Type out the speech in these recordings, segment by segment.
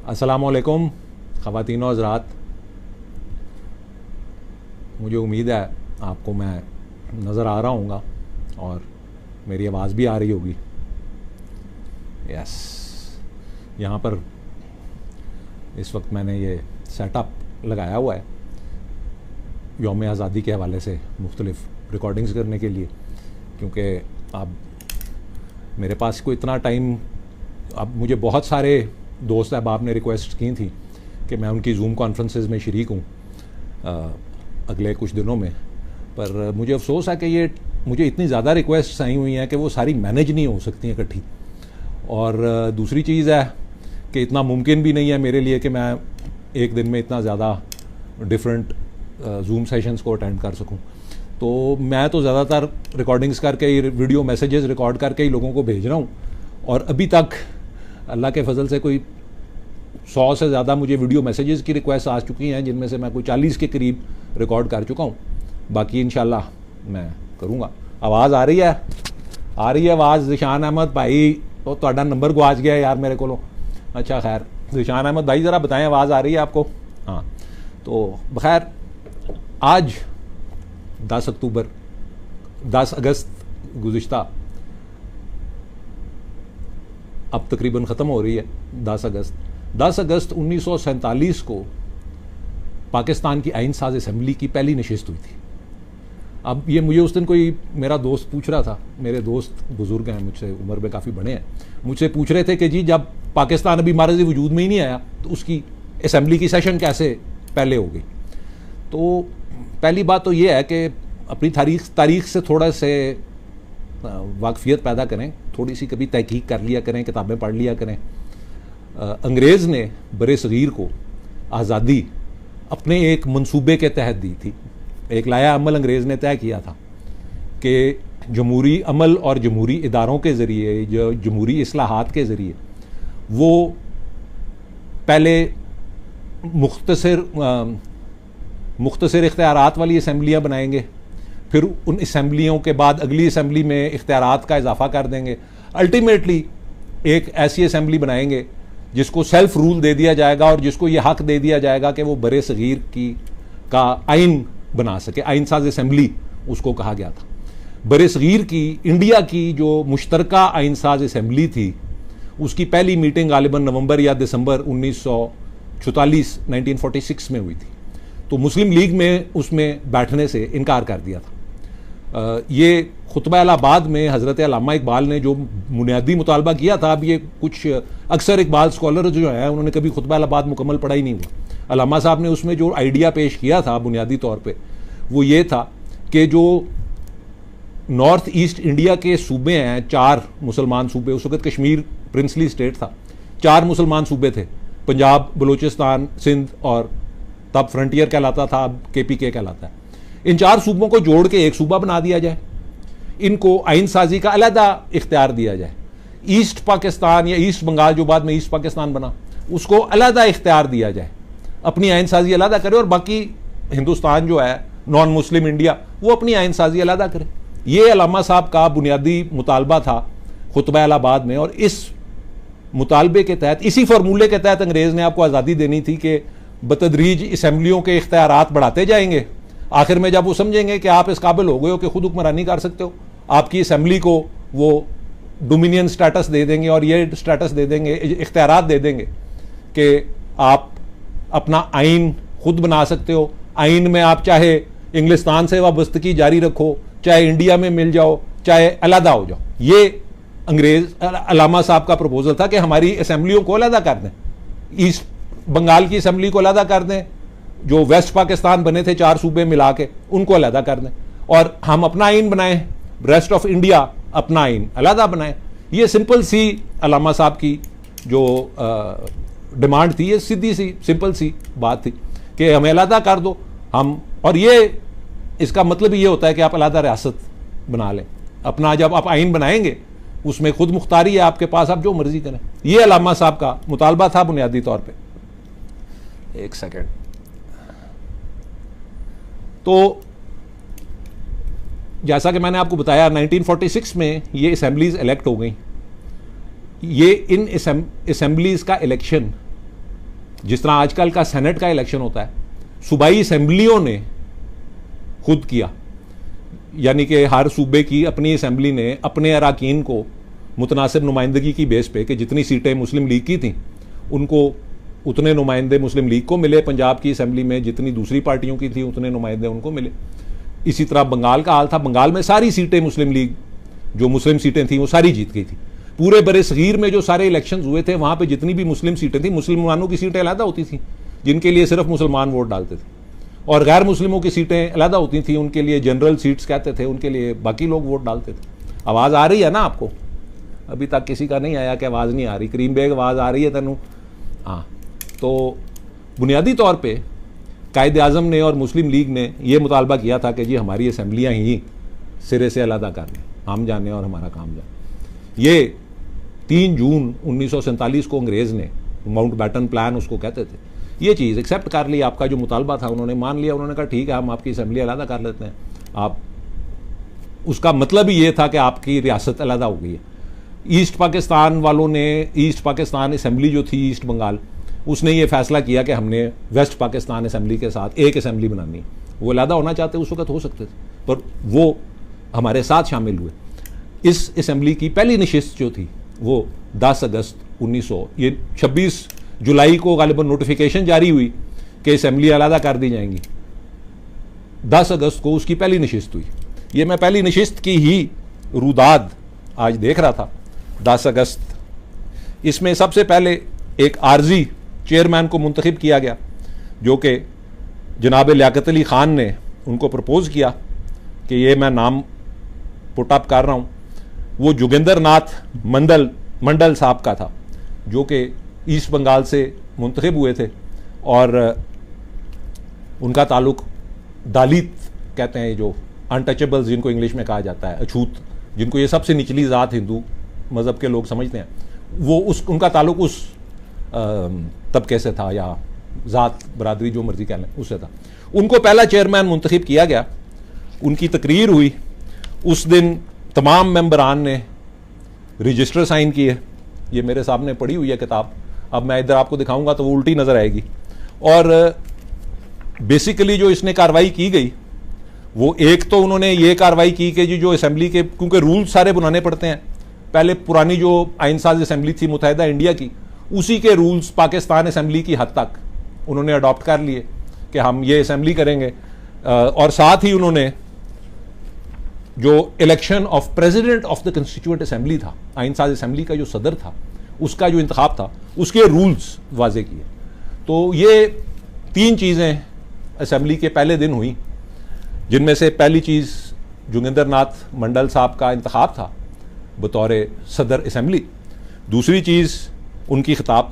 अस्सलामुअलैकुम ख़वातीन और हज़रात, मुझे उम्मीद है आपको मैं नज़र आ रहा हूँगा और मेरी आवाज़ भी आ रही होगी। यस, यहाँ पर इस वक्त मैंने ये सेटअप लगाया हुआ है यौम आज़ादी के हवाले से मुख्तलिफ़ रिकॉर्डिंग्स करने के लिए, क्योंकि अब मेरे पास कोई इतना टाइम, अब मुझे बहुत सारे दोस्त अहबाब ने रिक्वेस्ट की थी कि मैं उनकी जूम कॉन्फ्रेंसेस में शरीक हूँ अगले कुछ दिनों में, पर मुझे अफसोस है कि ये मुझे इतनी ज़्यादा रिक्वेस्ट्स आई हुई हैं कि वो सारी मैनेज नहीं हो सकती इकट्ठी। और दूसरी चीज़ है कि इतना मुमकिन भी नहीं है मेरे लिए कि मैं एक दिन में इतना ज़्यादा डिफरेंट जूम सेशंस को अटेंड कर सकूं। तो मैं तो ज़्यादातर रिकॉर्डिंग्स करके ही, वीडियो मैसेजेस रिकॉर्ड करके ही लोगों को भेज रहा हूँ। और अभी तक अल्लाह के फजल से कोई 100 से ज़्यादा मुझे वीडियो मैसेजेस की रिक्वेस्ट आ चुकी हैं, जिनमें से मैं कोई 40 के करीब रिकॉर्ड कर चुका हूँ। बाकी इंशाल्लाह मैं करूँगा। आवाज़ आ रही है? आ रही है आवाज़? ज़िशान अहमद भाई, तो ਤੁਹਾਡਾ नंबर गुआच गया यार मेरे को। अच्छा खैर, ज़िशान अहमद भाई ज़रा बताएं आवाज़ आ रही है आपको? हाँ, तो बखैर आज 10 अगस्त गुज़िश्ता, अब तकरीबन ख़त्म हो रही है 10 अगस्त 1947 को पाकिस्तान की आइन साज असम्बली की पहली नशिस्त हुई थी। अब ये मुझे उस दिन कोई मेरा दोस्त पूछ रहा था, मेरे दोस्त बुज़ुर्ग हैं, मुझसे उम्र में काफ़ी बड़े हैं, मुझसे पूछ रहे थे कि जी जब पाकिस्तान अभी मारज़ वजूद में ही नहीं आया तो उसकी असम्बली की सेशन कैसे पहले हो गई। तो पहली बात तो ये है कि अपनी तारीख़ से थोड़ा से वाकफियत पैदा करें, थोड़ी सी कभी तहकीक कर लिया करें, किताबें पढ़ लिया करें। अंग्रेज़ ने बरे सग़ीर को आज़ादी अपने एक मंसूबे के तहत दी थी। एक लाया अमल अंग्रेज़ ने तय किया था कि जमहूरी अमल और जमहूरी इदारों के ज़रिए, जो जमहूरी इस्लाहात के ज़रिए, वो पहले मुख्तसर इख्तियारात वाली असम्बलियाँ बनाएंगे, फिर उन असम्बलियों के बाद अगली असम्बली में इख्तियारात का इजाफा कर देंगे, अल्टीमेटली एक ऐसी असम्बली बनाएंगे जिसको सेल्फ रूल दे दिया जाएगा और जिसको ये हक दे दिया जाएगा कि वो बरे सग़ीर का आइन बना सके। आइन साज असम्बली उसको कहा गया था। बरे सग़ीर की, इंडिया की जो मुश्तरका आइन साज असम्बली थी, उसकी पहली मीटिंग गालिबन नवंबर या दिसंबर 1946 में हुई थी। तो मुस्लिम लीग में उसमें बैठने से इनकार कर दिया था। ये खुतबा इलाहाबाद में हज़रत अल्लामा इकबाल ने जो बुनियादी मुतालबा किया था, अब ये कुछ अक्सर इकबाल स्कॉलर जो हैं उन्होंने कभी खुतबा इलाहाबाद मुकम्मल पढ़ा ही नहीं हुआ। अल्लामा साहब ने उसमें जो आइडिया पेश किया था बुनियादी तौर पे, वो ये था कि जो नॉर्थ ईस्ट इंडिया के सूबे हैं, 4 मुसलमान सूबे, उस वक्त कश्मीर प्रिंसली स्टेट था, 4 मुसलमान सूबे थे, पंजाब, बलूचिस्तान, सिंध और तब फ्रंटियर कहलाता था, अब KPK कहलाता है। इन 4 सूबों को जोड़ के एक सूबा बना दिया जाए, इनको आइन साजी का अलहदा इख्तियार दिया जाए। ईस्ट पाकिस्तान या ईस्ट बंगाल जो बाद में ईस्ट पाकिस्तान बना, उसको अलहदा इख्तियार दिया जाए, अपनी आइन साजी अलहदा करे, और बाकी हिंदुस्तान जो है नॉन मुस्लिम इंडिया, वो अपनी आइन साजी अलहदा करे। ये अल्लामा साहब का बुनियादी मुतालबा था खुतबा इलाहाबाद में। और इस मुतालबे के तहत, इसी फार्मूले के तहत अंग्रेज़ ने आपको आज़ादी देनी थी कि बतदरीज असम्बलियों के इख्तियारात बढ़ाते जाएंगे। आखिर में जब वो समझेंगे कि आप इस काबिल हो गए हो कि खुद हुक्मरानी कर सकते हो, आपकी असम्बली को वो डोमिनियन स्टेटस दे देंगे और ये स्टेटस दे देंगे, इख्तियारात दे देंगे कि आप अपना आइन खुद बना सकते हो। आइन में आप चाहे इंग्लिस्तान से वाबस्तगी जारी रखो, चाहे इंडिया में मिल जाओ, चाहे अलहदा हो जाओ। ये अंग्रेज़ अल्लामा साहब का प्रपोजल था कि हमारी असम्बलियों को अलहदा कर दें, ईस्ट बंगाल की असम्बली को अलहदा कर दें, जो वेस्ट पाकिस्तान बने थे 4 सूबे मिला के, उनको अलहदा कर दें, और हम अपना आइन बनाएं, रेस्ट ऑफ इंडिया अपना आइन अलहदा बनाएं। ये सिंपल सी अल्लामा साहब की जो डिमांड थी, ये सीधी सी सिंपल सी बात थी कि हमें अलहदा कर दो हम। और ये इसका मतलब ये होता है कि आप अलहदा रियासत बना लें अपना। जब आप आइन बनाएंगे उसमें खुद मुख्तारी है आपके पास, आप जो मर्जी करें। ये अल्लामा साहब का मुतालबा था बुनियादी तौर पे। एक सेकेंड। तो जैसा कि मैंने आपको बताया 1946 में ये असम्बलीज इलेक्ट हो गई। ये इन असम्बलीज का इलेक्शन जिस तरह आजकल का सेनेट का इलेक्शन होता है, सूबाई असेंबलियों ने खुद किया, यानी कि हर सूबे की अपनी असेंबली ने अपने अरकान को मुतनासिब नुमाइंदगी की बेस पे कि जितनी सीटें मुस्लिम लीग की थीं उनको उतने नुमाइंदे मुस्लिम लीग को मिले, पंजाब की असेंबली में जितनी दूसरी पार्टियों की थी उतने नुमाइंदे उनको मिले। इसी तरह बंगाल का हाल था, बंगाल में सारी सीटें मुस्लिम लीग जो मुस्लिम सीटें थी वो सारी जीत गई थी। पूरे बड़े सगीर में जो सारे इलेक्शन हुए थे वहां पे जितनी भी मुस्लिम सीटें थी, मुसलमानों की सीटें अलहदा होती थी जिनके लिए सिर्फ मुसलमान वोट डालते थे, और गैर मुस्लिमों की सीटें अलहदा होती थी, उनके लिए जनरल सीट्स कहते थे, उनके लिए बाकी लोग वोट डालते थे। आवाज़ आ रही है ना आपको? अभी तक किसी का नहीं आया कि आवाज़ नहीं आ रही। करीम बेग आवाज़ आ रही है तेनू? हाँ। तो बुनियादी तौर पर कायद आज़म ने और मुस्लिम लीग ने यह मुतालबा किया था कि जी हमारी असम्बलियाँ ही सिरे से अलहदा कर लें, हम जाने और हमारा काम जाने। ये 3 जून 1947 को अंग्रेज़ ने, माउंटबेटन प्लान उसको कहते थे, ये चीज़ एक्सेप्ट कर ली। आपका जो मुतालबा था उन्होंने मान लिया, उन्होंने कहा ठीक है हम आपकी असम्बली अलहदा कर लेते हैं। आप, उसका मतलब ही ये था कि आपकी रियासत अलहदा हो गई है। ईस्ट पाकिस्तान वालों ने, ईस्ट पाकिस्तान असम्बली जो थी ईस्ट बंगाल, उसने ये फैसला किया कि हमने वेस्ट पाकिस्तान असम्बली के साथ एक असम्बली बनानी है। वो अलहदा होना चाहते उस वक्त हो सकते थे, पर वो हमारे साथ शामिल हुए। इस असम्बली की पहली नशिस्त जो थी वो 10 अगस्त 1900, ये 26 जुलाई को गालिबन नोटिफिकेशन जारी हुई कि असम्बली अलहदा कर दी जाएंगी। 10 अगस्त को उसकी पहली नशिस्त हुई। ये मैं पहली नशिस्त की ही रुदाद आज देख रहा था, 10 अगस्त। इसमें सबसे पहले एक आर्जी चेयरमैन को मुंतखब किया गया जो कि जनाब लियाकत अली ख़ान ने उनको प्रपोज़ किया कि ये मैं नाम पुटअप कर रहा हूँ। वो जोगिंदर नाथ मंडल साहब का था जो कि ईस्ट बंगाल से मुंतखब हुए थे, और उनका ताल्लुक दलित कहते हैं, जो अनटचेबल्स जिनको इंग्लिश में कहा जाता है, अछूत, जिनको ये सबसे निचली ज़ात हिंदू मज़हब के लोग समझते हैं, वो उनका ताल्लुक उस तबके से था, या ज़ात बरादरी जो मर्जी कह लें उससे था। उनको पहला चेयरमैन मुंतखब किया गया। उनकी तकरीर हुई। उस दिन तमाम मेंबरान ने रजिस्टर साइन किए। ये मेरे सामने पड़ी हुई है किताब, अब मैं इधर आपको दिखाऊंगा तो वो उल्टी नज़र आएगी। और बेसिकली जो इसने कार्रवाई की गई वो, एक तो उन्होंने ये कार्रवाई की कि जो असम्बली के, क्योंकि रूल्स सारे बनाने पड़ते हैं, पहले पुरानी जो आइन साज असम्बली थी मुत्तहिदा इंडिया की, उसी के रूल्स पाकिस्तान असम्बली की हद तक उन्होंने अडॉप्ट कर लिए कि हम ये असम्बली करेंगे। और साथ ही उन्होंने जो election of president of the constituent assembly था, आइन साज असम्बली का जो सदर था, उसका जो इंतखाब था, उसके रूल्स वाजे किए। तो ये 3 चीज़ें असम्बली के पहले दिन हुई, जिनमें से पहली चीज़ जोगिंदर नाथ मंडल साहब का इंतखाब था बतौर सदर असम्बली। दूसरी चीज़ उनकी इंतखाब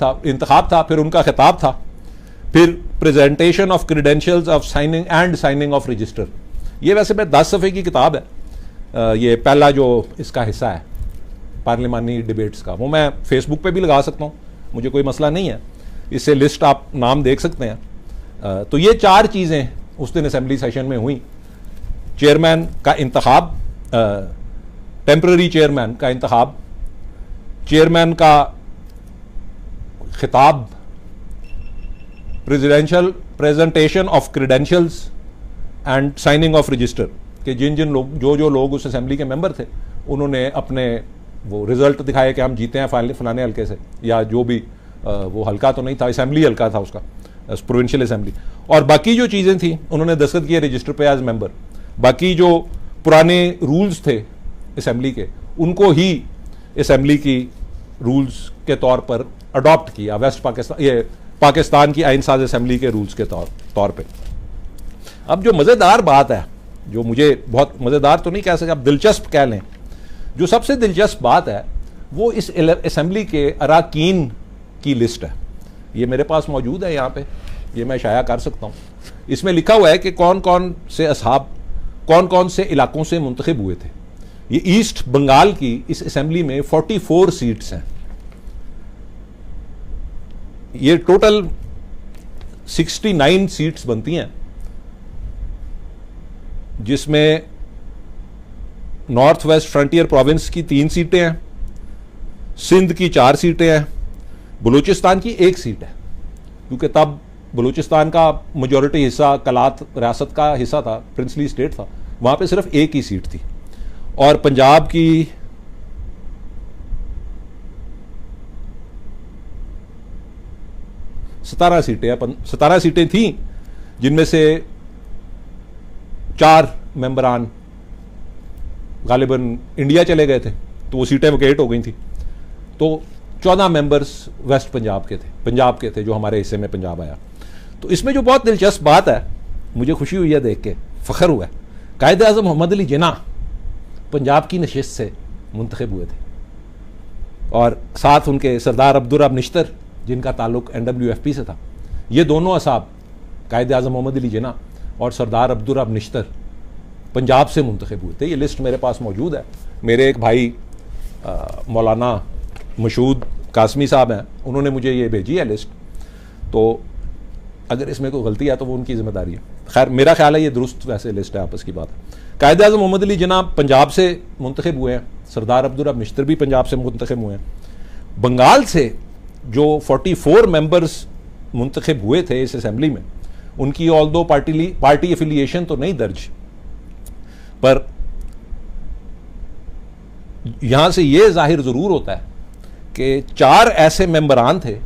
था, फिर उनका खिताब था, फिर presentation of credentials of signing off register. ये वैसे मैं 10 सफ़े की किताब है, ये पहला जो इसका हिस्सा है पार्लिमानी डिबेट्स का, वो मैं फेसबुक पे भी लगा सकता हूँ, मुझे कोई मसला नहीं है। इससे लिस्ट आप नाम देख सकते हैं। तो ये 4 चीज़ें उस दिन असम्बली सेशन में हुई। चेयरमैन का इंतखाब, टेम्पररी चेयरमैन का इंतखाब, चेयरमैन का खिताब, presentation of credentials and signing off register, कि जिन लोग जो लोग उस असेंबली के मेंबर थे उन्होंने अपने वो रिजल्ट दिखाए कि हम जीते हैं फलाने हल्के से, या जो भी वो हल्का तो नहीं था, असेंबली हल्का था उसका, प्रोविंशियल असेंबली। और बाकी जो चीज़ें थी उन्होंने दस्तखत किए रजिस्टर पे एज मेंबर। बाकी जो पुराने रूल्स थे असेंबली के, उनको ही असेंबली की रूल्स के तौर पर अडॉप्ट किया, वेस्ट पाकिस्तान, ये पाकिस्तान की आइन साज असेंबली के रूल्स के तौर पे। अब जो मज़ेदार बात है, जो मुझे बहुत मज़ेदार तो नहीं कह सकते, आप दिलचस्प कह लें, जो सबसे दिलचस्प बात है वो इस असेंबली के अरकान की लिस्ट है। ये मेरे पास मौजूद है यहाँ पे, ये मैं शाया कर सकता हूँ। इसमें लिखा हुआ है कि कौन कौन से असहाब कौन कौन से इलाकों से मुंतखब हुए थे। ये ईस्ट बंगाल की इस असेंबली में 44 सीट्स हैं। ये टोटल 69 सीट्स बनती हैं, जिसमें नॉर्थ वेस्ट फ्रंटियर प्रोविंस की 3 सीटें हैं, सिंध की 4 सीटें हैं, बलूचिस्तान की 1 सीट है। क्योंकि तब बलूचिस्तान का मेजॉरिटी हिस्सा कलात रियासत का हिस्सा था, प्रिंसली स्टेट था, वहाँ पे सिर्फ एक ही सीट थी। और पंजाब की 17 सीटें 17 सीटें थीं, जिनमें से 4 मेंबरान गालिबन इंडिया चले गए थे, तो वो सीटें वैकेट हो गई थी। तो 14 मेंबर्स वेस्ट पंजाब के थे जो हमारे हिस्से में पंजाब आया। तो इसमें जो बहुत दिलचस्प बात है, मुझे खुशी हुई है देख के, फ़ख्र हुआ है, कायद-ए-आज़म मोहम्मद अली जिन्ना पंजाब की नशिस्त से मुंतखब हुए थे, और साथ उनके सरदार अब्दुर्रब निश्तर जिनका ताल्लुक NWFP से था। ये दोनों असाब, कायद-ए-आज़म मोहम्मद अली जिन्ना और सरदार अब्दुर्रब निश्तर, पंजाब से मुंतखब हुए थे। ये लिस्ट मेरे पास मौजूद है। मेरे एक भाई मौलाना मशहूद कासमी साहब हैं, उन्होंने मुझे ये भेजी है लिस्ट, तो अगर इसमें कोई गलती है तो वो उनकी जिम्मेदारी है। खैर, मेरा ख्याल है ये दुरुस्त वैसे लिस्ट है, आपस की बात है। कायद-ए-आज़म मोहम्मद अली जिन्ना पंजाब से मुंतखब हुए हैं, सरदार अब्दुर्रब निश्तर भी पंजाब से मुंतखब हुए हैं। बंगाल से जो 44 मेंबर्स मुंतखब हुए थे इस असेंबली में, उनकी ऑल्दो पार्टी एफिलिएशन तो नहीं दर्ज, पर यहां से यह जाहिर जरूर होता है कि 4 ऐसे मेंबरान थे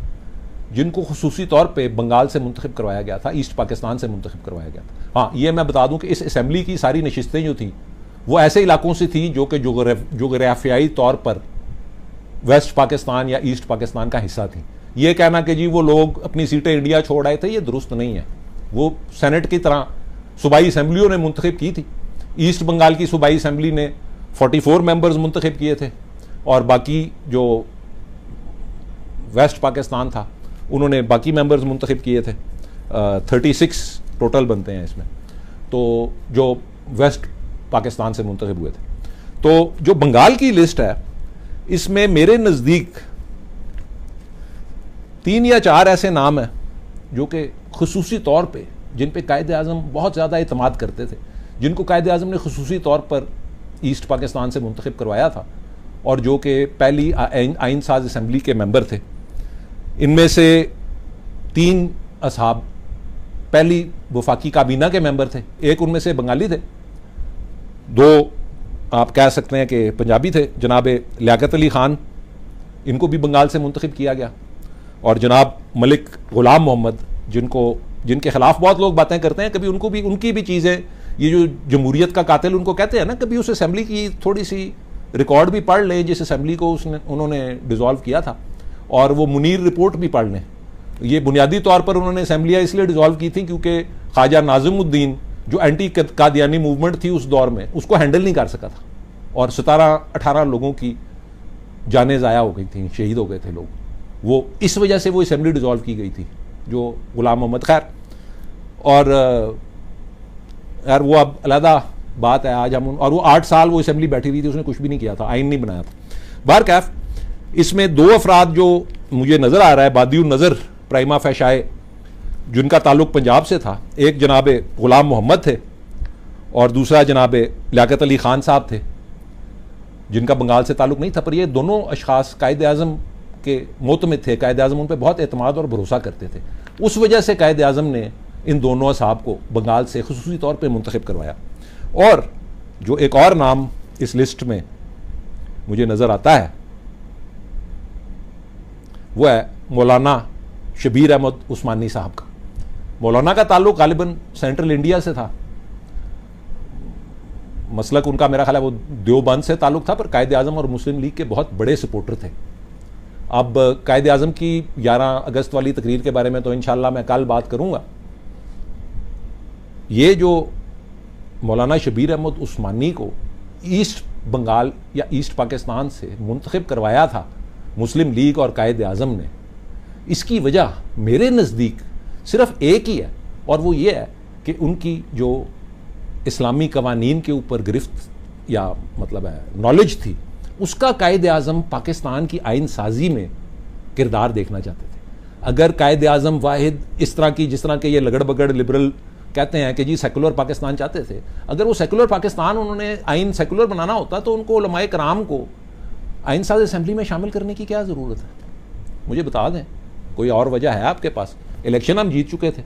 जिनको खुसूसी तौर पे बंगाल से मुंतखब करवाया गया था, ईस्ट पाकिस्तान से मुंतखब करवाया गया था। हाँ, ये मैं बता दूं कि इस असेंबली की सारी नशिस्तें जो थी वो ऐसे इलाकों से थी जो कि जोग्राफियाई तौर पर वेस्ट पाकिस्तान या ईस्ट पाकिस्तान का हिस्सा थी। ये कहना कि जी वो लोग अपनी सीटें इंडिया छोड़ आए थे, ये दुरुस्त नहीं है। वो सेनेट की तरह सूबाई असेंबलियों ने मुंतखब की थी। ईस्ट बंगाल की सूबाई असेंबली ने 44 मेंबर्स मुंतखब किए थे, और बाकी जो वेस्ट पाकिस्तान था उन्होंने बाकी मेंबर्स मुंतखब किए थे। 36 टोटल बनते हैं इसमें, तो जो वेस्ट पाकिस्तान से मुंतखब हुए थे। तो जो बंगाल की लिस्ट है, इसमें मेरे नज़दीक 3 या 4 ऐसे नाम हैं जो कि खुसूसी तौर पे, जिन पे कायद-ए-आज़म बहुत ज़्यादा एतमाद करते थे, जिनको कायद-ए-आज़म ने खुसूसी तौर पर ईस्ट पाकिस्तान से मुंतखब करवाया था, और जो कि पहली आइन साज असम्बली के मेंबर थे। इनमें से 3 असहाब पहली वफाकी काबीना के मेंबर थे। एक उनमें से बंगाली थे, 2 आप कह सकते हैं कि पंजाबी थे। जनाब लियाकत अली खान, इनको भी बंगाल से मुंतखब किया गया, और जनाब मलिक गुलाम मोहम्मद, जिनके खिलाफ बहुत लोग बातें करते हैं, कभी उनकी भी चीज़ें, ये जो जमहूरियत का कातिल उनको कहते हैं ना, कभी उस असेंबली की थोड़ी सी रिकॉर्ड भी पढ़ लें जिस असेंबली को उन्होंने डिज़ोल्व किया था, और वो मुनीर रिपोर्ट भी पढ़ लें। ये बुनियादी तौर पर उन्होंने असेंबलियाँ इसलिए डिज़ोल्व की थी क्योंकि ख्वाजा नाज़िमुद्दीन जो एंटी कादियानी मूवमेंट थी उस दौर में, उसको हैंडल नहीं कर सका था, और 17-18 लोगों की जानें ज़ाया हो गई थी, शहीद हो गए थे लोग। वो इस वजह से वो असेंबली डिज़ोल्व की गई थी, जो गुलाम मोहम्मद। खैर, और यार वो अब अलहदा बात है। आज हम और वो 8 साल वो असेंबली बैठी हुई थी, उसने कुछ भी नहीं किया था, आइन नहीं बनाया था। बहरकैफ, इसमें 2 अफराद जो मुझे नज़र आ रहा है बादियुन नज़र प्राइमा फैशाए, जिनका ताल्लुक पंजाब से था, एक जनाब गुलाम मोहम्मद थे और दूसरा जनाब लियाकत अली खान साहब थे, जिनका बंगाल से ताल्लुक नहीं था। पर ये दोनों अशखास कायद-ए-आज़म के मोतमिद थे, कायद-ए-आज़म उन पर बहुत एतमाद और भरोसा करते थे। उस वजह से कायद-ए-आज़म ने इन दोनों साहब को बंगाल से खुसूसी तौर पर मुंतखब करवाया। और जो एक और नाम इस लिस्ट में मुझे नज़र आता है वो है मौलाना शबीर अहमद उस्मानी साहब का। मौलाना का ताल्लुक गालिबन सेंट्रल इंडिया से था, मसलक उनका मेरा ख्याल है वो देवबंद से ताल्लुक था, पर कायद-ए-आज़म और मुस्लिम लीग के बहुत बड़े सपोर्टर थे। अब कायद-ए-आज़म की 11 अगस्त वाली तकरीर के बारे में तो इंशाअल्लाह मैं कल बात करूंगा। ये जो मौलाना शबीर अहमद उस्मानी को ईस्ट बंगाल या ईस्ट पाकिस्तान से मुंतखब करवाया था मुस्लिम लीग और कायद-ए-आज़म ने, इसकी वजह मेरे नज़दीक सिर्फ एक ही है, और वो ये है कि उनकी जो इस्लामी कवानीन के ऊपर गिरफ्त या मतलब है नॉलेज थी, उसका कायद-ए-आज़म पाकिस्तान की आइन साजी में किरदार देखना चाहते थे। अगर कायद-ए-आज़म वाहिद इस तरह की, जिस तरह के ये लगड़ बगड़ लिबरल कहते हैं कि जी सेकुलर पाकिस्तान चाहते थे, अगर वो सेकुलर पाकिस्तान उन्होंने आइन सेकुलर बनाना होता तो उनको उलमाए कराम को आइन साज असेंबली में शामिल करने की क्या ज़रूरत है? मुझे बता दें, कोई और वजह है आपके पास? इलेक्शन हम जीत चुके थे।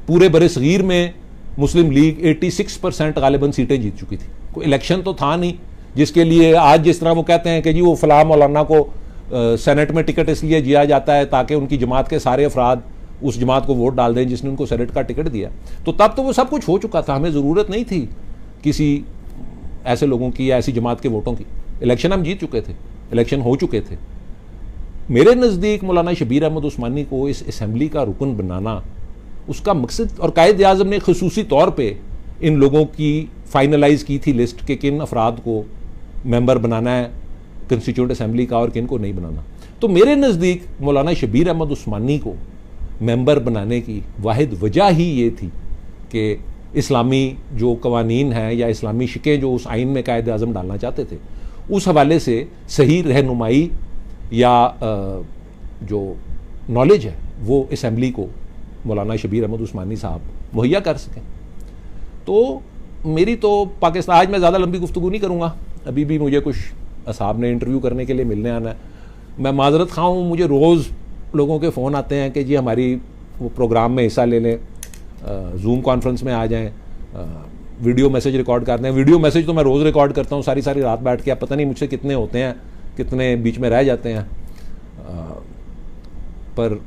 पूरे बरे सगीर में मुस्लिम लीग 86% गालिबन सीटें जीत चुकी थी। कोई इलेक्शन तो था नहीं जिसके लिए आज जिस तरह वो कहते हैं कि जी वो फलां मौलाना को सेनेट में टिकट इसलिए दिया जाता है ताकि उनकी जमात के सारे अफराद उस जमात को वोट डाल दें जिसने उनको सेनेट का टिकट दिया। तो तब तो वो सब कुछ हो चुका था, हमें ज़रूरत नहीं थी किसी ऐसे लोगों की या ऐसी जमात के वोटों की। इलेक्शन हम जीत चुके थे, इलेक्शन हो चुके थे। मेरे नज़दीक मौलाना शबीर अहमद उस्मानी को इस असम्बली का रुकन बनाना, उसका मकसद, और कायद आज़म ने खसूसी तौर पे इन लोगों की फाइनलाइज की थी लिस्ट के किन अफराद को मेंबर बनाना है कंस्टिट्यूंट असम्बली का और किन को नहीं बनाना। तो मेरे नज़दीक मौलाना शबीर अहमद उस्मानी को मेंबर बनाने की वाहिद वजह ही ये थी कि इस्लामी जो कवानीन हैं या इस्लामी शिकें जो उस आइन में कायद आज़म डालना चाहते थे, उस हवाले से सही रहनुमाई या जो नॉलेज है वो असम्बली को मौलाना शबीर अहमद उस्मानी साहब मुहैया कर सकें। तो मेरी तो पाकिस्तान, आज मैं ज़्यादा लंबी गुफ्तगू नहीं करूँगा, अभी भी मुझे कुछ साहब ने इंटरव्यू करने के लिए मिलने आना है। मैं माजरत खा हूँ, मुझे रोज़ लोगों के फ़ोन आते हैं कि जी हमारी वो प्रोग्राम में हिस्सा ले लें, जूम कॉन्फ्रेंस में आ जाएं, वीडियो मैसेज रिकॉर्ड करते हैं। वीडियो मैसेज तो मैं रोज़ रिकॉर्ड करता हूँ सारी सारी रात बैठ के, अब पता नहीं मुझसे कितने होते हैं, कितने बीच में रह जाते हैं, पर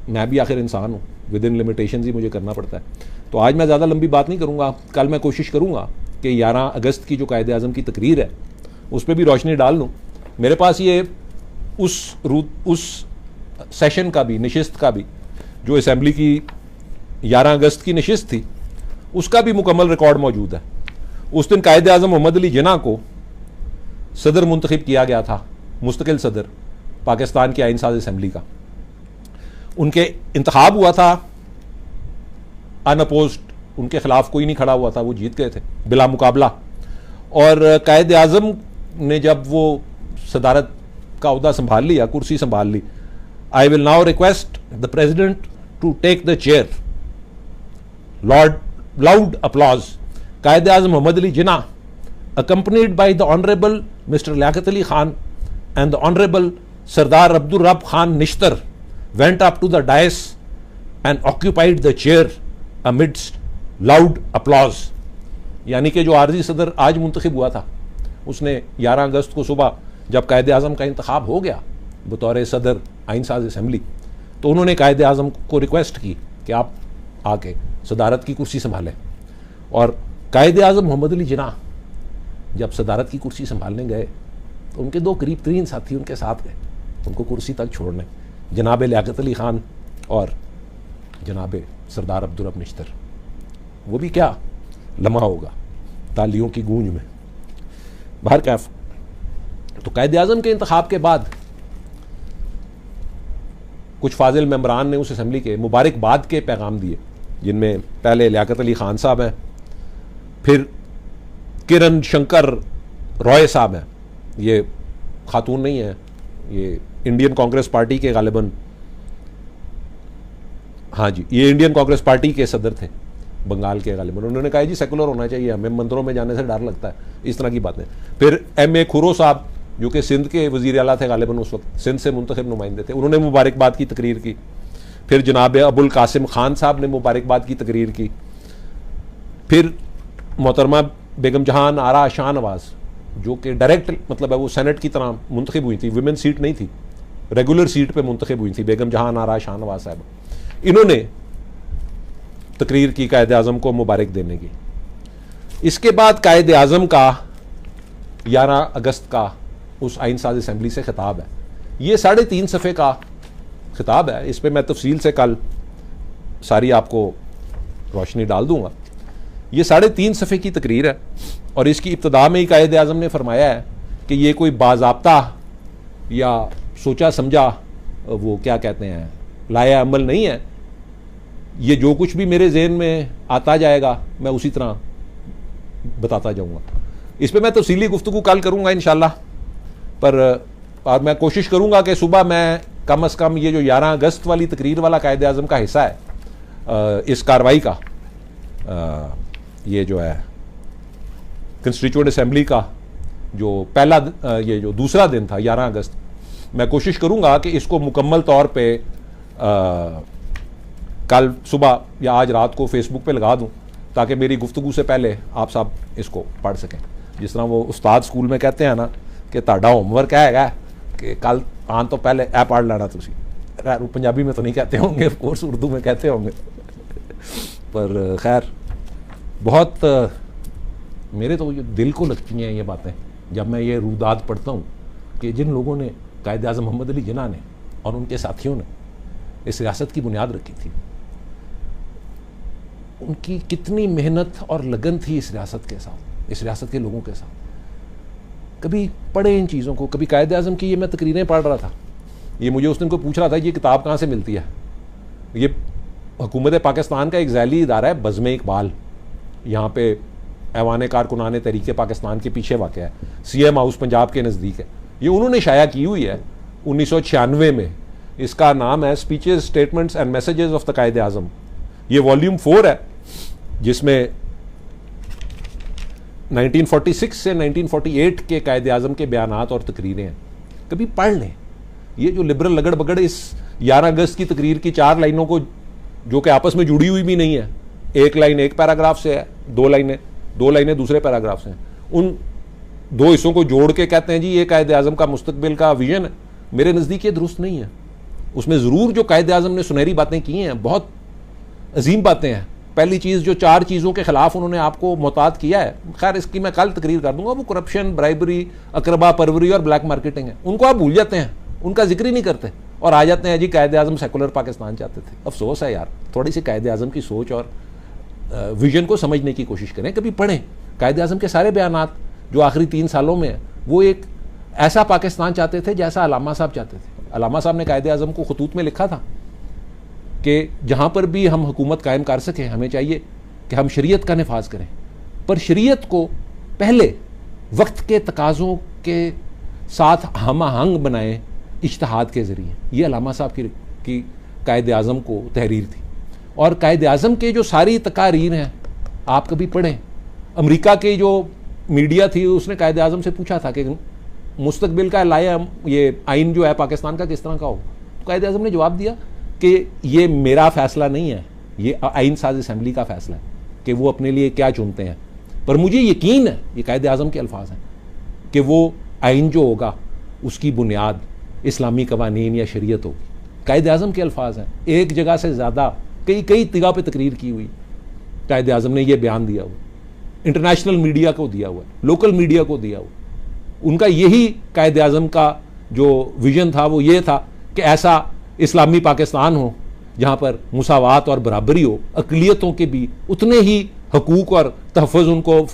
मैं भी आखिर इंसान हूँ, विद इन लिमिटेशंस ही मुझे करना पड़ता है। तो आज मैं ज़्यादा लंबी बात नहीं करूँगा। कल मैं कोशिश करूँगा कि 11 अगस्त की जो कायद आज़म की तकरीर है उस पर भी रोशनी डाल लूँ। मेरे पास ये उस सेशन का भी, नशिस्त का भी, जो असम्बली की 11 अगस्त की नशिस्त थी, उसका भी मुकम्मल रिकॉर्ड मौजूद है। उस दिन कायद आज़म मोहम्मद अली जिन्ना को सदर मुंतखब किया गया था, मुस्तकिल सदर पाकिस्तान की आइन साज असम्बली का। उनके इंतखाब हुआ था अनअपोज्ड, उनके खिलाफ कोई नहीं खड़ा हुआ था, वो जीत गए थे बिला मुकाबला। और कायद आज़म ने जब वो सदारत का ओहदा संभाल लिया, कुर्सी संभाल ली, I will now request the president to take the chair. Loud applause. Quaid Azam Mohammad Ali Jinnah accompanied by the Honorable Mr. Liaquat Ali Khan and the Honorable Sardar Abdul Rabb Khan Nishtar went up to the dais and occupied the chair amidst loud applause। यानी कि जो आर्जी सदर आज मुंतखब हुआ था, उसने 11 अगस्त को सुबह जब कायद आज़म का इंतखाब हो गया बतौर सदर आइन साज असम्बली, तो उन्होंने कायद आज़म को रिक्वेस्ट की कि आप आके सदारत की कुर्सी संभालें। और कायद आज़म मोहम्मद अली जिन्ना जब सदारत की कुर्सी संभालने गए तो उनके 2 करीब तरीन साथी उनके साथ गए उनको कुर्सी तक छोड़ने, जनाब लियाकत अली ख़ान और जनाब सरदार अब्दुल रब निश्तर। वो भी क्या लम्हा होगा तालियों की गूंज में। बाहर कैफ। तो कायद आज़म के इंतखाब के बाद कुछ फाजिल मेंबरान ने उस असम्बली के मुबारकबाद के पैगाम दिए, जिनमें पहले लियाकत अली ख़ान साहब हैं, फिर किरण शंकर रॉय साहब हैं। ये खातून नहीं है, ये इंडियन कांग्रेस पार्टी के गालिबन, हाँ जी, ये इंडियन कांग्रेस पार्टी के सदर थे बंगाल के गालिबन। उन्होंने कहा जी सेकुलर होना चाहिए, हमें मंदिरों में जाने से डर लगता है, इस तरह की बातें। फिर MA खुरो साहब जो कि सिंध के वज़ीर आला थे गालिबन, उस वक्त सिंध से मुंतखब नुमाइंदे थे, उन्होंने मुबारकबाद की तकरीर की। फिर जनाब अबुल कासिम खान साहब ने मुबारकबाद की तकरीर की। फिर मोहतरमा बेगम जहान आरा शाहनवाज जो कि डायरेक्ट मतलब है वो सेनेट की तरह मुंतखब हुई थी, विमेन सीट नहीं थी, रेगुलर सीट पे मुंतखब हुई थी बेगम जहान आरा शाहनवाज साहब, इन्होंने तकरीर की कायद आज़म को मुबारक देने की। इसके बाद कायद आज़म का 11 अगस्त का उस आइन साज असम्बली से खिताब है। ये 3.5 सफ़े का खिताब है, इस पर मैं तफसील से कल सारी आपको रोशनी डाल दूंगा। ये 3.5 सफ़े की तकरीर है और इसकी इब्तदा में ही कायद आज़म ने फरमाया है कि ये कोई बाज़ाब्ता या सोचा समझा वो क्या कहते हैं लाया अमल नहीं है, ये जो कुछ भी मेरे जहन में आता जाएगा मैं उसी तरह बताता जाऊँगा। इस पर मैं तफसीली गुफ्तगू कल करूँगा इंशाल्लाह, पर और मैं कोशिश करूँगा कि सुबह मैं कम अज़ कम ये जो 11 अगस्त वाली तकरीर वाला कायद आज़म का हिस्सा है इस कार्रवाई का, ये जो है कंस्टिट्यूएंट असम्बली का जो पहला ये जो दूसरा दिन था 11 अगस्त, मैं कोशिश करूँगा कि इसको मुकम्मल तौर पे कल सुबह या आज रात को फेसबुक पे लगा दूं ताकि मेरी गुफ्तगू से पहले आप सब इसको पढ़ सकें। जिस तरह वो उस्ताद स्कूल में कहते हैं ना कि ताड़ा होमवर्क है कि कल आन तो पहले ए पढ़ लेना तुसी। खैर पंजाबी में तो नहीं कहते होंगे, ऑफ कोर्स उर्दू में कहते होंगे, पर खैर बहुत मेरे तो दिल को लगती हैं ये बातें जब मैं ये रूदात पढ़ता हूँ कि जिन लोगों ने कायद आज़म मोहम्मद अली जिन्ना ने और उनके साथियों ने इस रियासत की बुनियाद रखी थी, उनकी कितनी मेहनत और लगन थी इस रियासत के साथ, इस रियासत के लोगों के साथ। कभी पढ़े इन चीज़ों को, कभी कायद आज़म की ये मैं तकरीरें पढ़ रहा था, ये मुझे उस दिन को पूछ रहा था ये किताब कहाँ से मिलती है। ये हुकूमत पाकिस्तान का एक ज़ैली इदारा है बज़्म इकबाल, यहाँ पे ऐवान कारकुनान तहरीक पाकिस्तान के पीछे वाक़या है, CM हाउस पंजाब के नज़दीक है। ये उन्होंने शाया की हुई है 1996 में। इसका नाम है speeches statements and messages of the Quaid Azam. ये वॉल्यूम 4 है जिसमें 1946 से 1948 के कायद आज़म के बयानात और तकरीरें हैं। कभी पढ़ लें। ये जो लिबरल लगड़ बगड़ इस 11 अगस्त की तकरीर की 4 लाइनों को, जो कि आपस में जुड़ी हुई भी नहीं है, एक लाइन एक पैराग्राफ से है, 2 लाइनें दूसरे पैराग्राफ से हैं, उन 2 हिस्सों को जोड़ के कहते हैं जी ये कायद आज़म का मुस्तकबिल का विजन है। मेरे नज़दीक ये दुरुस्त नहीं है। उसमें ज़रूर जो कायद आज़म ने सुनहरी बातें की हैं, बहुत अजीम बातें हैं। पहली चीज़ जो 4 चीज़ों के खिलाफ उन्होंने आपको मोहतात किया है, खैर इसकी मैं कल तकरीर कर दूंगा, वो करप्शन, ब्राइबरी, अकरबा परवरी और ब्लैक मार्केटिंग है। उनको आप भूल जाते हैं, उनका जिक्र ही नहीं करते और आ जाते हैं जी कायद आज़म सेकुलर पाकिस्तान चाहते थे। अफसोस है यार, थोड़ी सी कायद आज़म की सोच और विजन को समझने की कोशिश करें। कभी पढ़ें कायद आज़म के सारे बयानात जो आखिरी 3 सालों में है, वो एक ऐसा पाकिस्तान चाहते थे जैसा अलामा साहब चाहते थे। अलामा साहब ने कायद आज़म को खतूत में लिखा था कि जहाँ पर भी हम हुकूमत कायम कर सकें, हमें चाहिए कि हम शरीयत का नफाज करें, पर शरीयत को पहले वक्त के तकाज़ों के साथ हम आहंग बनाएं इज्तिहाद के ज़रिए। ये अलामा साहब की कायद आज़म को तहरीर थी। और कायद आज़म के जो सारी तकारीर हैं आप कभी पढ़ें। अमेरिका के जो मीडिया थी उसने कायद आज़म से पूछा था कि मुस्तकबिल का लाया ये आइन जो है पाकिस्तान का किस तरह का हो, तो कायद आज़म ने जवाब दिया कि ये मेरा फ़ैसला नहीं है, ये आइन साज असम्बली का फ़ैसला है कि वो अपने लिए क्या चुनते हैं, पर मुझे यकीन है, ये कायद आज़म के अल्फाज हैं, कि वो आइन जो होगा उसकी बुनियाद इस्लामी कवानीन या शरीयत होगी। कायद आज़म के अल्फाज हैं। एक जगह से ज़्यादा कई जगह पे तकरीर की हुई, कायद आज़म ने यह बयान दिया हुआ, इंटरनेशनल मीडिया को दिया हुआ, लोकल मीडिया को दिया हुआ। उनका यही कायद आज़म का जो विजन था वो ये था कि ऐसा इस्लामी पाकिस्तान हो जहाँ पर मुसावात और बराबरी हो, अक़लियतों के भी उतने ही हकूक़ और तहफ़्फ़ुज़ उनको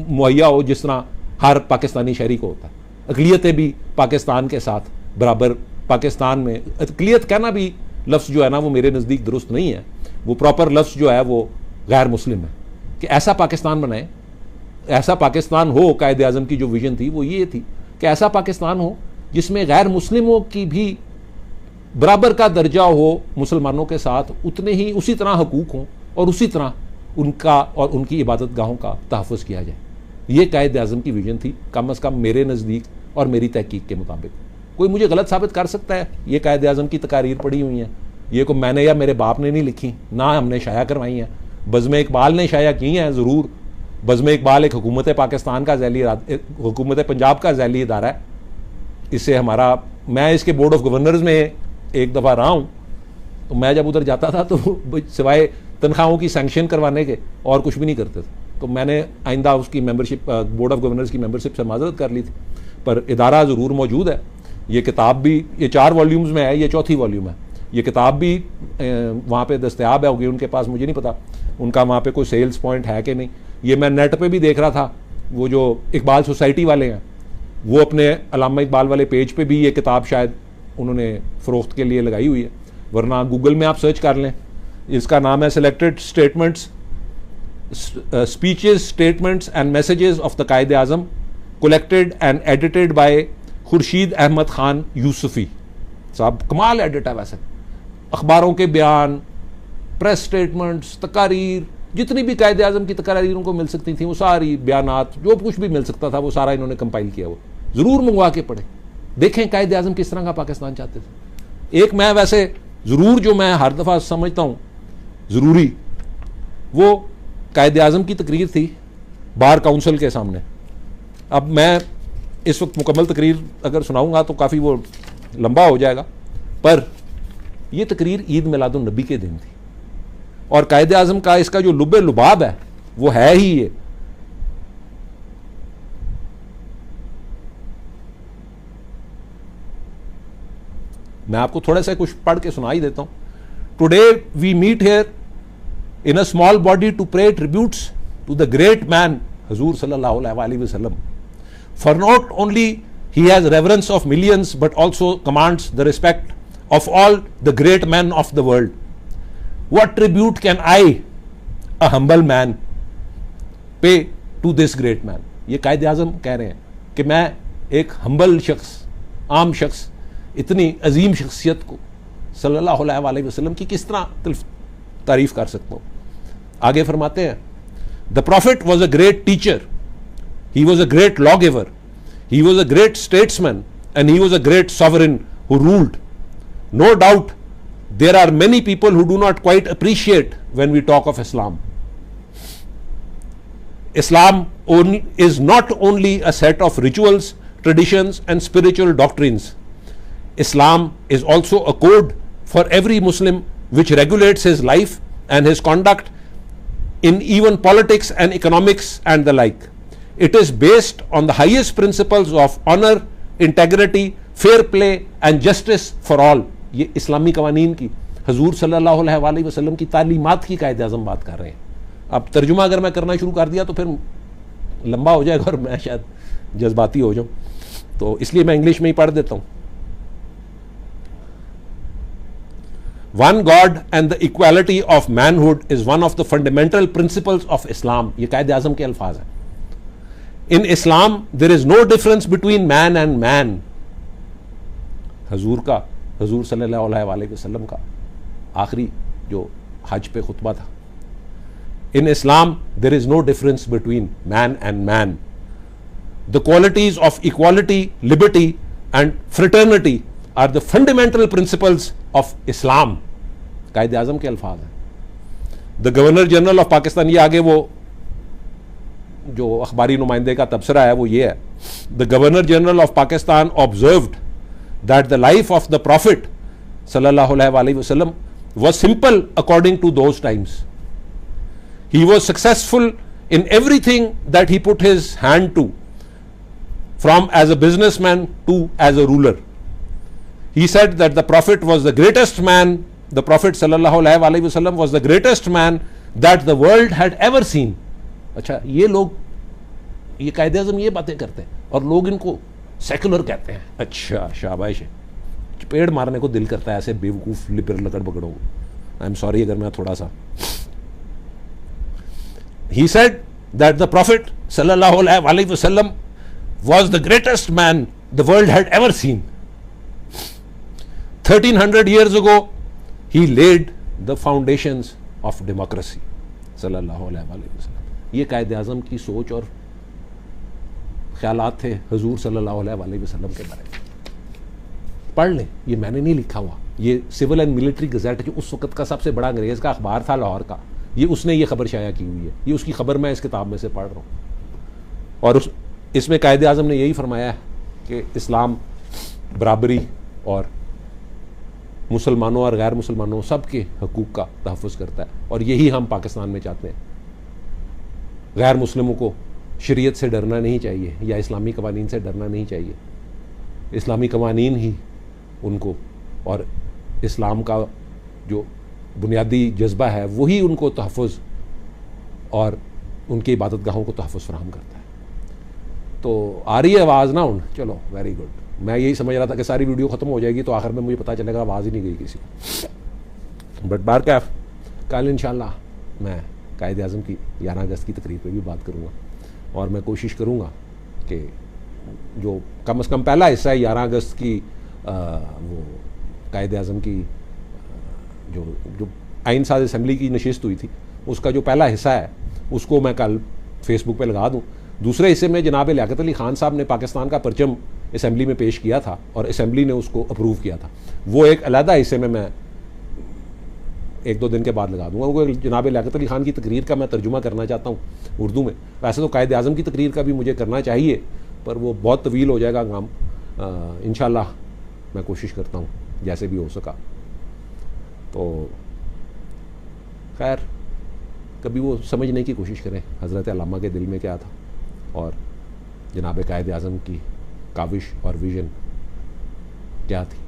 मुहैया हो जिस तरह हर पाकिस्तानी शहरी को होता है। अक़लियतें भी पाकिस्तान के साथ बराबर, पाकिस्तान में अक़लियत कहना भी लफ्ज़ जो है ना वो मेरे नज़दीक दुरुस्त नहीं है, वो प्रॉपर लफ्ज़ जो है वो गैर मुस्लिम है। कि ऐसा पाकिस्तान बनाए, ऐसा पाकिस्तान हो। कायद आज़म की जो विजन थी वो ये थी कि ऐसा पाकिस्तान हो जिसमें गैर मुस्लिमों की भी बराबर का दर्जा हो, मुसलमानों के साथ उतने ही उसी तरह हकूक़ हों और उसी तरह उनका और उनकी इबादत गाहों का तहफ़्फ़ुज़ किया जाए। ये कायद आज़म की विजन थी, कम अज़ कम मेरे नज़दीक और मेरी तहकीक के मुताबिक। कोई मुझे गलत साबित कर सकता है, ये कायद आज़म की तकारीर पड़ी हुई हैं, ये को मैंने या मेरे बाप ने नहीं लिखी, ना हमने शाया करवाई हैं, बज़्म इकबाल ने शाया की हैं। ज़रूर बज़्म इकबाल एक हुकूमत पाकिस्तान का ज़ैली, हुकूमत पंजाब का ज़ैली इदारा है। इससे हमारा, मैं इसके बोर्ड ऑफ गवर्नर्स में एक दफ़ा रहा हूँ, तो मैं जब उधर जाता था तो सिवाय तनख्वाहों की सैंक्शन करवाने के और कुछ भी नहीं करते थे। तो मैंने आइंदा उसकी मेंबरशिप, बोर्ड ऑफ गवर्नर्स की मेंबरशिप से माजरत कर ली थी, पर इदारा ज़रूर मौजूद है। ये किताब भी, ये 4 वॉल्यूम्स में है, ये 4थी वॉल्यूम है। ये किताब भी वहाँ पे दस्तयाब है, होगी उनके पास, मुझे नहीं पता उनका वहाँ पे कोई सेल्स पॉइंट है कि नहीं। ये मैं नेट पे भी देख रहा था, वो जो इकबाल सोसाइटी वाले हैं वो अपने अल्लामा इकबाल वाले पेज पे भी ये किताब शायद उन्होंने फ़रोख्त के लिए लगाई हुई है, वरना गूगल में आप सर्च कर लें। इसका नाम है selected statements, speeches, statements and messages of the Quaid Azam, collected and edited by Khurshid Ahmad Khan Yusufi साहब। कमाल एडिट है वैसे। अखबारों के बयान, प्रेस स्टेटमेंट्स, तकारीर, जितनी भी कायद आज़म की तकारीर उनको मिल सकती थी, वो सारी बयानात, जो कुछ भी मिल सकता था वो सारा इन्होंने कंपाइल किया। वो ज़रूर मंगवा के पढ़े, देखें कायद आज़म किस तरह का पाकिस्तान चाहते थे। एक मैं वैसे ज़रूर, जो मैं हर दफ़ा समझता हूँ ज़रूरी, वो कायद-ए-आज़म की तकरीर थी बार काउंसिल के सामने। अब मैं इस वक्त मुकम्मल तकरीर अगर सुनाऊंगा तो काफ़ी वो लंबा हो जाएगा, पर यह तकरीर ईद मिलादुन नबी के दिन थी और कायद-ए-आज़म का इसका जो लुब्बे लुबाब है वो है ही ये। मैं आपको थोड़ा सा कुछ पढ़ के सुना ही देता हूं। Today we meet here in a small body to pay tributes to the great man Hazur sallallahu alaihi wasallam, for not only he has reverence of millions but also commands the respect of all the great men of the world. What tribute can I, a humble man, pay to this great man? ये कायद आज़म कह रहे हैं कि मैं एक humble शख्स, आम शख्स, इतनी अजीम शख्सियत को सल्लल्लाहु अलैहि वसल्लम की किस तरह तारीफ कर सकता हूं। आगे फरमाते हैं, the prophet was a great teacher, he was a great law giver, he was a great statesman and he was a great sovereign who ruled. No doubt there are many people who do not quite appreciate when we talk of Islam. Islam is not only a set of rituals, traditions and spiritual doctrines. Islam is also a code for every Muslim which regulates his life and his conduct in even politics and economics and the like. It is based on the highest principles of honor, integrity, fair play and justice for all. ये इस्लामी कवानीन की हजूर सल्लल्लाहु अलैहि वसल्लम की तालीमात की कायद आज़म बात कर रहे हैं। अब तर्जुमा अगर मैं करना शुरू कर दिया तो फिर लंबा हो जाएगा और मैं शायद जज्बाती हो जाऊं, तो इसलिए मैं इंग्लिश में ही पढ़ देता हूं। One God and the equality of manhood is one of the fundamental principles of Islam. ये कायद आज़म के अल्फाज हैं। In Islam there is no difference between man and man. हजूर सल्लल्लाहु अलैहि वसल्लम का आखिरी जो हज पे खुतबा था। In Islam there is no difference between man and man. The qualities of equality, liberty and fraternity are the fundamental principles of Islam. कायद आज़म के अल्फाज हैं। The governor general of Pakistan, ये आगे वो जो अखबारी नुमाइंदे का तबसरा है वो ये है, the governor general of Pakistan observed that the life of the prophet सल्लल्लाहु अलैहि वसल्लम was simple according to those times. He was successful in everything that he put his hand to, from as a businessman to as a ruler. He said that the Prophet was the greatest man, the Prophet sallallahu alaihi wasallam was the greatest man that the world had ever seen. अच्छा, ये लोग, ये कायदे आज़म ये बातें करते हैं और लोग इनको सेकुलर कहते हैं। अच्छा, शाबाश है, पेड़ मारने को दिल करता है ऐसे बेवकूफ़ लिपर लकड़ बकड़ों को। आई एम सॉरी अगर मैं थोड़ा सा। He said that the Prophet sallallahu alaihi wasallam was the greatest man the world had ever seen. 1300 years ago he laid the foundations of democracy sallallahu alaihi wasallam. ये कायद आज़म की सोच और ख्यालात थे हजूर सल्लल्लाहु अलैहि वसल्लम के बारे में। पढ़ लें, ये मैंने नहीं लिखा हुआ, ये सिविल एंड मिलिट्री गज़ेट जो उस वक्त का सबसे बड़ा अंग्रेज़ का अखबार था लाहौर का, ये उसने ये खबर शाया की हुई है, ये उसकी खबर मैं इस किताब में से पढ़ रहा हूँ। और इसमें कायद आज़म ने यही फरमाया है कि इस्लाम बराबरी और मुसलमानों और गैर मुसलमानों सब के हकूक़ का तहफ़्फ़ुज़ करता है, और यही हम पाकिस्तान में चाहते हैं। गैर मुस्लिमों को शरीयत से डरना नहीं चाहिए या इस्लामी कवानीन से डरना नहीं चाहिए। इस्लामी कवानीन ही उनको और इस्लाम का जो बुनियादी जज्बा है वही उनको तहफ़्फ़ुज़ और उनकी इबादत गाहों को तहफ़्फ़ुज़ फराहम करता है। तो आ रही है आवाज़ ना उन, चलो वेरी गुड। मैं यही समझ रहा था कि सारी वीडियो ख़त्म हो जाएगी तो आखिर में मुझे पता चलेगा आवाज़ ही नहीं गई किसी को। बट बार कैफ कल इंशाल्लाह मैं कायद आज़म की 11 अगस्त की तकरीर पे भी बात करूँगा, और मैं कोशिश करूँगा कि जो कम से कम पहला हिस्सा है 11 अगस्त की वो कायद आज़म की जो आइन साज असम्बली की नशिस्त हुई थी उसका जो पहला हिस्सा है उसको मैं कल फेसबुक पे लगा दूं। दूसरे हिस्से में जनाब लियाकत अली ख़ान साहब ने पाकिस्तान का परचम असम्बली में पेश किया था और असम्बली ने उसको अप्रूव किया था। वो एक अलहदा हिस्से में मैं 1-2 दिन के बाद लगा दूंगा। वो जनाब लियाकत अली खान की तकरीर का मैं तर्जुमा करना चाहता हूँ उर्दू में। वैसे तो कायद आज़म की तकरीर का भी मुझे करना चाहिए, पर वो बहुत तवील हो जाएगा काम। इंशाल्लाह मैं कोशिश करता हूँ जैसे भी हो सका। तो खैर कभी वो समझने की कोशिश करें हज़रत अल्लामा के दिल में क्या था और जनाब कायद आज़म की काविश और विज़न क्या थी।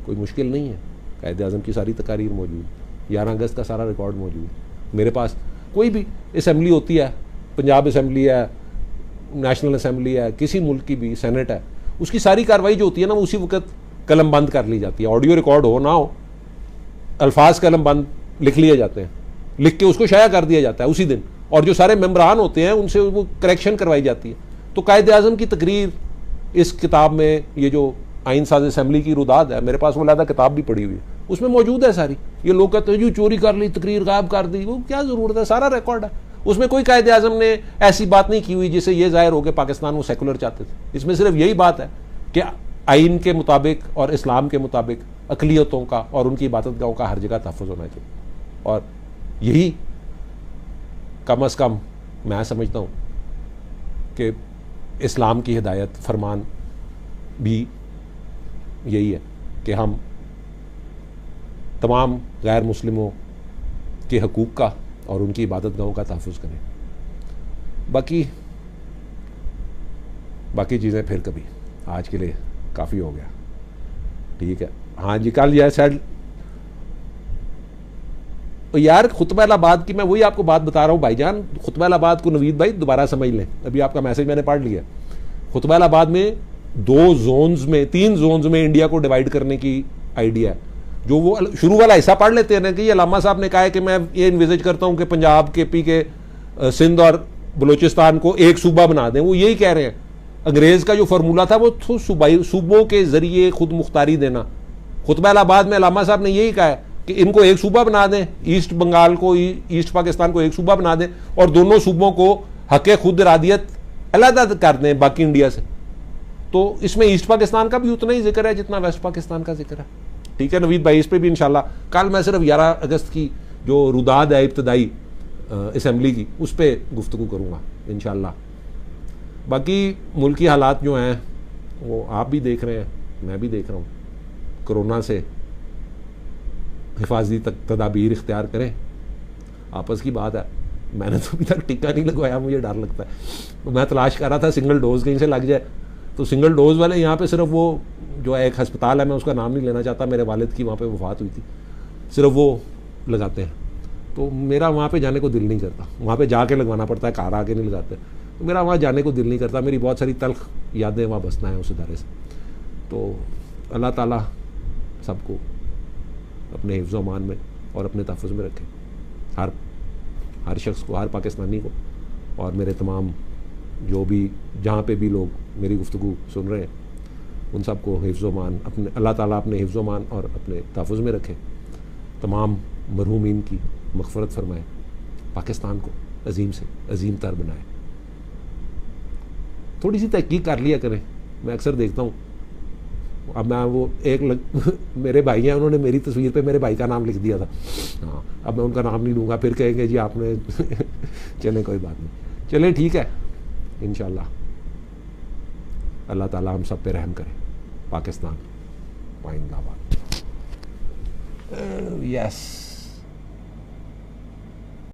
कोई मुश्किल नहीं है, कायद आज़म की सारी तकारीर मौजूद, 11 अगस्त का सारा रिकॉर्ड मौजूद मेरे पास। कोई भी असम्बली होती है, पंजाब असम्बली है, नेशनल असम्बली है, किसी मुल्क की भी सेनेट है, उसकी सारी कार्रवाई जो होती है ना वो उसी वक्त कलम बंद कर ली जाती है। ऑडियो रिकॉर्ड हो ना हो, अल्फाज कलम बंद लिख लिए जाते हैं, लिख के उसको शाया कर दिया जाता है उसी दिन, और जो सारे मेम्बरान होते हैं उनसे वो करेक्शन करवाई जाती है। तो कायद आज़म की तकरीर इस किताब में, ये जो आइन साज असम्बली की रुदाद है, मेरे पास वो लादा किताब भी पड़ी हुई है, उसमें मौजूद है सारी। ये लोग कहते हैं जी चोरी कर ली, तकरीर गायब कर दी, वो क्या ज़रूरत है, सारा रिकॉर्ड है। उसमें कोई कायद आज़म ने ऐसी बात नहीं की हुई जिससे ये जाहिर हो कि पाकिस्तान वो सेकुलर चाहते थे। इसमें सिर्फ यही बात है कि आइन के मुताबिक और इस्लाम के मुताबिक अक़लियतों का और उनकी इबादतगाहों का हर जगह तहफ़्फ़ुज़ होना चाहिए। और यही कम अज़ कम मैं समझता हूँ कि इस्लाम की हिदायत फरमान भी यही है कि हम तमाम गैर मुस्लिमों के हकूक़ का और उनकी इबादतगाहों का तहफ़्फ़ुज़ करें। बाकी चीज़ें फिर कभी, आज के लिए काफ़ी हो गया, ठीक है। हाँ जी, कल यह साइड यार खुतबा इलाहाबाद की मैं वही आपको बात बता रहा हूँ भाईजान। खुतबा इलाहाबाद को नवीद भाई दोबारा समझ लें, अभी आपका मैसेज मैंने पढ़ लिया। खुतबा इलाहाबाद में 2 जोन्स में, 3 जोन्स में इंडिया को डिवाइड करने की आइडिया है। जो वो शुरू वाला हिस्सा पढ़ लेते हैं ना कि ये अल्लामा साहब ने कहा है कि मैं ये इन्विजेज करता हूँ कि पंजाब के पी के सिंध और बलूचिस्तान को एक सूबा बना दें। वो यही कह रहे हैं, अंग्रेज़ का जो फार्मूला था वो सूबों के ज़रिए खुद मुख्तारी देना। खुतबा इलाहाबाद में अल्लामा साहब ने यही कहा है कि इनको एक सूबा बना दें, ईस्ट बंगाल को, ईस्ट पाकिस्तान को एक सूबा बना दें और दोनों सूबों को हक़ खुद इरादियत अलग कर दें बाकी इंडिया से। तो इसमें ईस्ट पाकिस्तान का भी उतना ही जिक्र है जितना वेस्ट पाकिस्तान का जिक्र है, ठीक है नवीद भाई। इस पर भी इंशाल्लाह कल मैं सिर्फ 11 अगस्त की जो रुदाद है इब्तदाई असम्बली की, उस पर गुफ्तगू करूँगा इंशाल्लाह। बाकी मुल्की हालात जो हैं वो आप भी देख रहे हैं, मैं भी देख रहा हूँ। कोरोना से हिफाजती तदाबीर इख्तियार करें, आपस की बात है। मैंने तो अभी तक टीका नहीं लगवाया, मुझे डर लगता है। तो मैं तलाश कर रहा था सिंगल डोज कहीं से लग जाए, तो सिंगल डोज वाले यहाँ पे सिर्फ वो जो है एक हस्पताल है, मैं उसका नाम नहीं लेना चाहता, मेरे वालिद की वहाँ पे वफ़ात हुई थी, सिर्फ वो लगाते हैं। तो मेरा वहाँ पे जाने को दिल नहीं करता, वहाँ पे जाके लगवाना पड़ता है, कार आके नहीं लगाते। तो मेरा वहाँ जाने को दिल नहीं करता, मेरी बहुत सारी तल्ख यादें वहाँ बसना है उस इदारे से। तो अल्लाह ताला सबको अपने हिफ्ज़ अमान में और अपने तहफ़्फ़ुज़ में रखें, हर शख्स को, हर पाकिस्तानी को। और मेरे तमाम जो भी जहाँ पे भी लोग मेरी गुफ्तगू सुन रहे हैं उन सबको हिफ्ज़ अमान अपने, अल्लाह ताला अपने हिफ्ज़ अमान और अपने तहफ़्फ़ुज़ में रखें। तमाम मरहूमीन की मग़फ़रत फरमाए, पाकिस्तान को अजीम से अजीम तर बनाए। थोड़ी सी तहक़ीक़ कर लिया करें। मैं अक्सर देखता हूँ, अब मैं वो मेरे भाई हैं, उन्होंने मेरी तस्वीर पे मेरे भाई का नाम लिख दिया था। हाँ, अब मैं उनका नाम नहीं लूँगा, फिर कहेंगे जी आपने चलें कोई बात नहीं, चलें ठीक है। इंशाल्लाह अल्लाह ताला हम सब पे रहम करे। पाकिस्तान जिंदाबाद। यस।